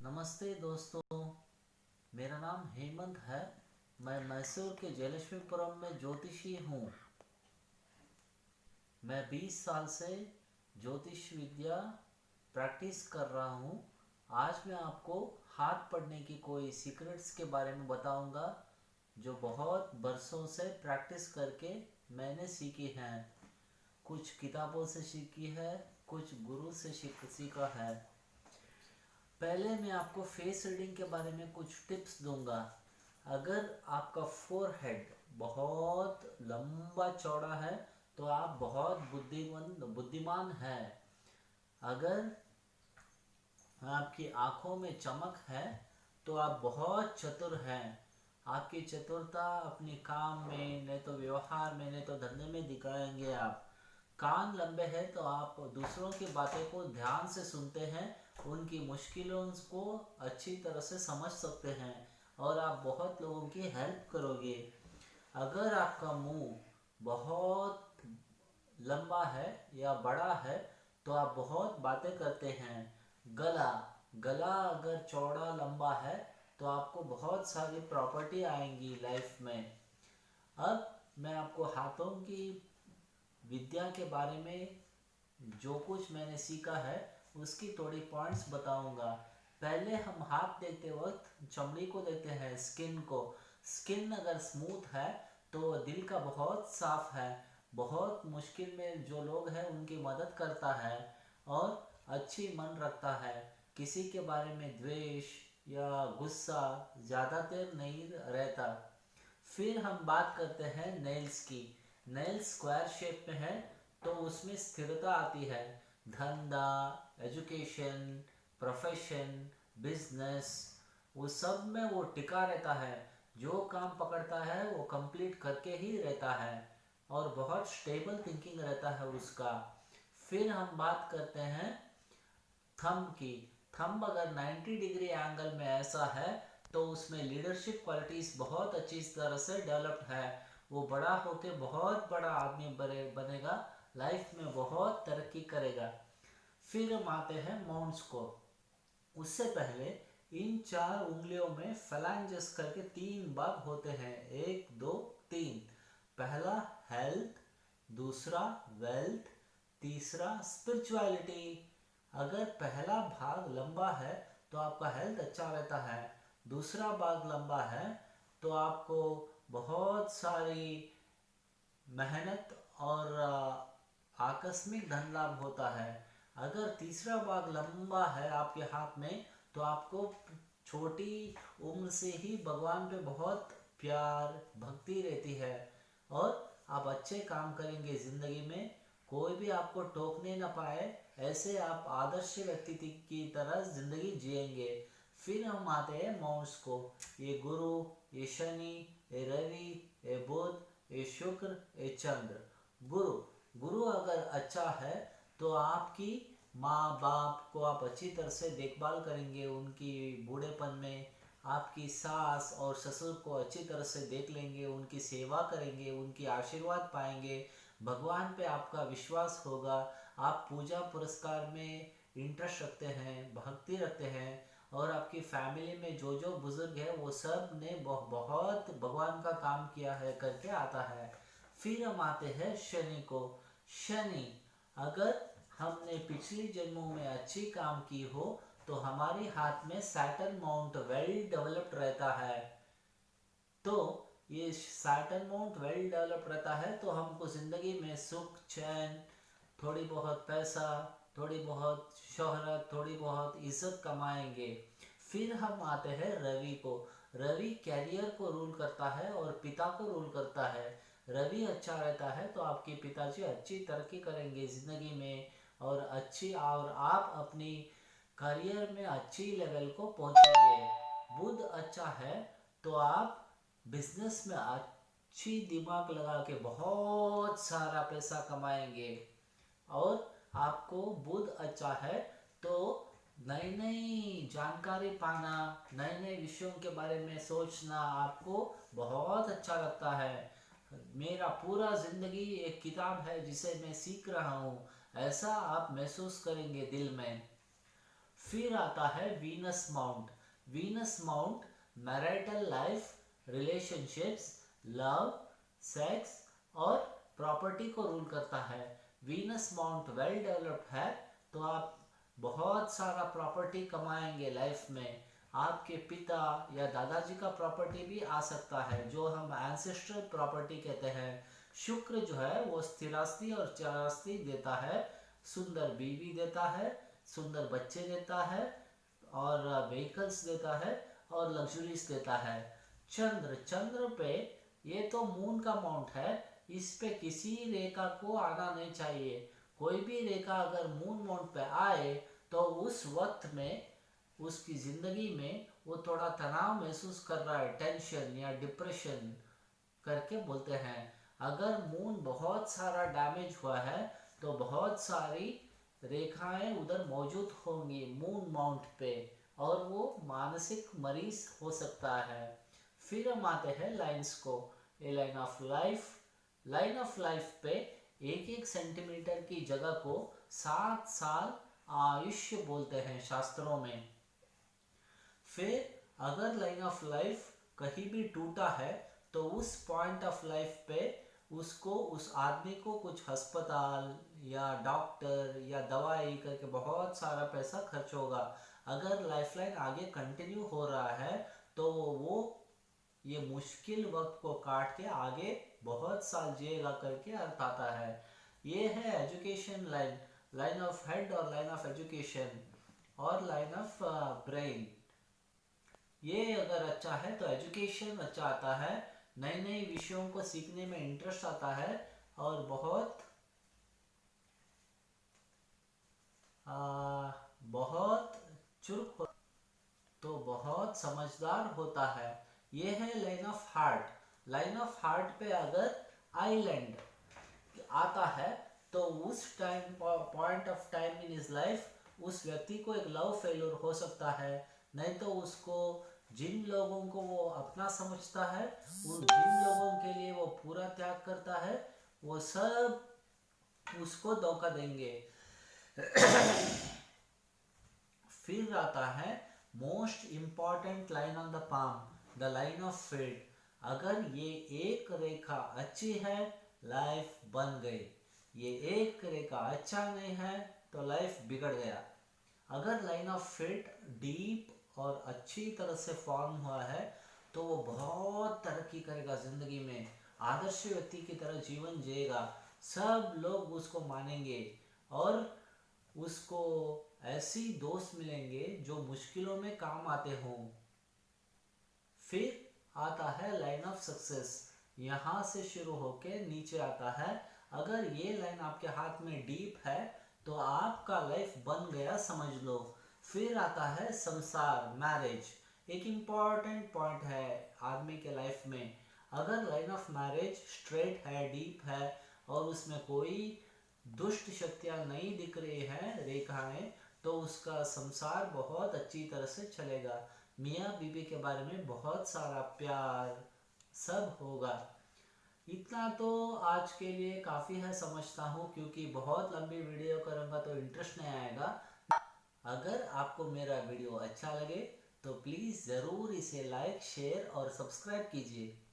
नमस्ते दोस्तों, मेरा नाम हेमंत है। मैं मैसूर के जयलक्ष्मीपुरम में ज्योतिषी हूँ। मैं 20 साल से ज्योतिष विद्या प्रैक्टिस कर रहा हूँ। आज मैं आपको हाथ पढ़ने की कोई सीक्रेट्स के बारे में बताऊंगा, जो बहुत बरसों से प्रैक्टिस करके मैंने सीखी हैं। कुछ किताबों से सीखी है, कुछ गुरु से सीखा है। पहले मैं आपको फेस रीडिंग के बारे में कुछ टिप्स दूंगा। अगर आपका फोरहेड बहुत लंबा चौड़ा है तो आप बहुत बुद्धिमान हैं। अगर आपकी आंखों में चमक है तो आप बहुत चतुर हैं। आपकी चतुरता अपने काम में, नहीं तो व्यवहार में, नहीं तो धंधे में दिखाएंगे आप। कान लंबे हैं तो आप दूसरों की बातें को ध्यान से सुनते हैं, उनकी मुश्किलों को अच्छी तरह से समझ सकते हैं और आप बहुत लोगों की हेल्प करोगे। अगर आपका मुंह बहुत लंबा है या बड़ा है तो आप बहुत बातें करते हैं। गला गला अगर चौड़ा लंबा है तो आपको बहुत सारी प्रॉपर्टी आएंगी लाइफ में। अब मैं आपको हाथों की विद्या के बारे में जो कुछ मैंने सीखा है उसकी थोड़ी पॉइंट्स बताऊंगा। पहले हम हाथ देखते वक्त चमड़ी को देखते हैं, स्किन को। स्किन अगर स्मूथ है तो दिल का बहुत साफ है। बहुत मुश्किल में जो लोग हैं उनकी मदद करता है और अच्छी मन रखता है। किसी के बारे में द्वेष या गुस्सा ज़्यादातर नहीं रहता। फिर हम बात करते हैं नेल्स की। नेल्स स्क्वायर शेप में है तो उसमें स्थिरता आती है। धंधा, एजुकेशन, प्रोफेशन, बिजनेस, वो सब में वो टिका रहता है। जो काम पकड़ता है वो कंप्लीट करके ही रहता है और बहुत स्टेबल थिंकिंग रहता है उसका। फिर हम बात करते हैं थंब की। थंब अगर 90 डिग्री एंगल में ऐसा है तो उसमें लीडरशिप क्वालिटीज बहुत अच्छी तरह से डेवलप्ड है। वो बड़ा होके बहुत बड़ा आदमी बनेगा, लाइफ में बहुत तरक्की करेगा। फिर हम आते हैं माउंट्स को। उससे पहले इन चार उंगलियों में फैलेंजेस करके तीन भाग होते हैं, एक दो तीन। पहला हेल्थ, दूसरा वेल्थ, तीसरा स्पिरिचुअलिटी। अगर पहला भाग लंबा है तो आपका हेल्थ अच्छा रहता है। दूसरा भाग लंबा है तो आपको बहुत सारी मेहनत और आकस्मिक धन लाभ होता है। अगर तीसरा भाग लंबा है आपके हाथ में तो आपको छोटी उम्र से ही भगवान पे बहुत प्यार भक्ति रहती है और आप अच्छे काम करेंगे ज़िंदगी में। कोई भी आपको टोकने ना पाए, ऐसे आप आदर्श व्यक्ति की तरह ज़िंदगी जिएंगे। फिर हम आते हैं माउंट्स को। ये गुरु, ये शनि, ये रवि, ये बुध, ये शुक्र, ये चंद्र। गुरु गुरु अगर अच्छा है तो आपकी माँ बाप को आप अच्छी तरह से देखभाल करेंगे, उनकी बूढ़ेपन में आपकी सास और ससुर को अच्छी तरह से देख लेंगे, उनकी सेवा करेंगे, उनकी आशीर्वाद पाएंगे। भगवान पे आपका विश्वास होगा। आप पूजा पुरस्कार में इंटरेस्ट रखते हैं, भक्ति रखते हैं और आपकी फैमिली में जो जो बुजुर्ग है वो सब ने बहुत भगवान का काम किया है करके आता है। फिर हम आते हैं शनि को। शनि अगर हमने पिछली जन्मों में अच्छी काम की हो तो हमारे हाथ में सैटर्न माउंट वेल डेवलप्ड रहता है। तो ये सैटर्न माउंट वेल डेवलप्ड रहता है तो हमको ज़िंदगी में सुख चैन, थोड़ी बहुत पैसा, थोड़ी बहुत शोहरत, थोड़ी बहुत इज्जत कमाएंगे। फिर हम आते हैं रवि को। रवि कैरियर को रूल करता है और पिता को रूल करता है। रवि अच्छा रहता है तो आपके पिताजी अच्छी तरक्की करेंगे ज़िंदगी में और आप अपनी करियर में अच्छी लेवल को पहुंचेंगे। बुध अच्छा है तो आप बिजनेस में अच्छी दिमाग लगा के बहुत सारा पैसा कमाएंगे। और आपको बुध अच्छा है तो नई नई जानकारी पाना, नए नए विषयों के बारे में सोचना आपको बहुत अच्छा लगता है। मेरा पूरा जिंदगी एक किताब है जिसे मैं सीख रहा हूँ, ऐसा आप महसूस करेंगे दिल में। फिर आता है Venus mount. Venus mount marital life, relationships, love, sex और प्रॉपर्टी को रूल करता है। वीनस माउंट वेल डेवलप्ड है तो आप बहुत सारा प्रॉपर्टी कमाएंगे लाइफ में। आपके पिता या दादाजी का प्रॉपर्टी भी आ सकता है, जो हम एंसेस्ट्रल प्रॉपर्टी कहते हैं। शुक्र जो है वो स्थिरास्ति और चरास्ति देता है, सुंदर बीवी देता है, सुंदर बच्चे देता है और व्हीकल्स देता है और लग्जरीज देता है। चंद्र, चंद्र पे ये तो मून का माउंट है, इस पे किसी रेखा को आना नहीं चाहिए। कोई भी रेखा अगर मून माउंट पे आए तो उस वक्त में उसकी ज़िंदगी में वो थोड़ा तनाव महसूस कर रहा है, टेंशन या डिप्रेशन करके बोलते हैं। अगर मून बहुत सारा डैमेज हुआ है तो बहुत सारी रेखाएं उधर मौजूद होंगी मून माउंट पे और वो मानसिक मरीज हो सकता है। फिर हम आते हैं लाइंस को। A line of life, line of life पे एक एक सेंटीमीटर की जगह को 7 साल आयुष्य बोलते हैं शास्त्रों में। फिर अगर लाइन ऑफ लाइफ कहीं भी टूटा है तो उस पॉइंट ऑफ लाइफ पे उसको, उस आदमी को कुछ अस्पताल या डॉक्टर या दवाई करके बहुत सारा पैसा खर्च होगा। अगर लाइफलाइन आगे कंटिन्यू हो रहा है तो वो ये मुश्किल वक्त को काट के आगे बहुत साल जिएगा करके अर्थ आता है। ये है education line, line of head और लाइन ऑफ एजुकेशन और लाइन ऑफ ब्रेन। ये अगर अच्छा है तो एजुकेशन अच्छा आता है, नए नए विषयों को सीखने में इंटरेस्ट आता है और बहुत चुरुक हो, तो बहुत समझदार होता है। ये है line of heart. Line of heart पे अगर आइलैंड आता है तो उस time, point of time in is life उस व्यक्ति को एक लव फेल्योर हो सकता है। नहीं तो उसको, जिन लोगों को वो अपना समझता है, उन जिन लोगों के लिए वो पूरा त्याग करता है, वो सब उसको धोखा देंगे। फिर आता है most important line on the palm, the line of fate. अगर ये एक रेखा अच्छी है लाइफ बन गई, ये एक रेखा अच्छा नहीं है तो लाइफ बिगड़ गया। अगर लाइन ऑफ फेट डीप और अच्छी तरह से फॉर्म हुआ है तो वो बहुत तरक्की करेगा जिंदगी में, आदर्श व्यक्ति की तरह जीवन जिएगा, सब लोग उसको मानेंगे और उसको ऐसी दोस्त मिलेंगे जो मुश्किलों में काम आते हों। फिर आता है लाइन ऑफ सक्सेस, यहाँ से शुरू होके नीचे आता है। अगर ये लाइन आपके हाथ में डीप है तो आपका लाइफ बन गया समझ लो। फिर आता है संसार, मैरिज, एक इम्पॉर्टेंट पॉइंट है आदमी के लाइफ में। अगर लाइन ऑफ मैरिज स्ट्रेट है, डीप है और उसमें कोई दुष्ट शक्तियां नहीं दिख रही हैं रेखाएं, तो उसका संसार बहुत अच्छी तरह से चलेगा। मियाँ बीबी के बारे में बहुत सारा प्यार सब होगा। इतना तो आज के लिए काफ़ी है समझता हूँ, क्योंकि बहुत लंबी वीडियो करूँगा तो इंटरेस्ट नहीं आएगा। अगर आपको मेरा वीडियो अच्छा लगे तो प्लीज़ ज़रूर इसे लाइक, शेयर और सब्सक्राइब कीजिए।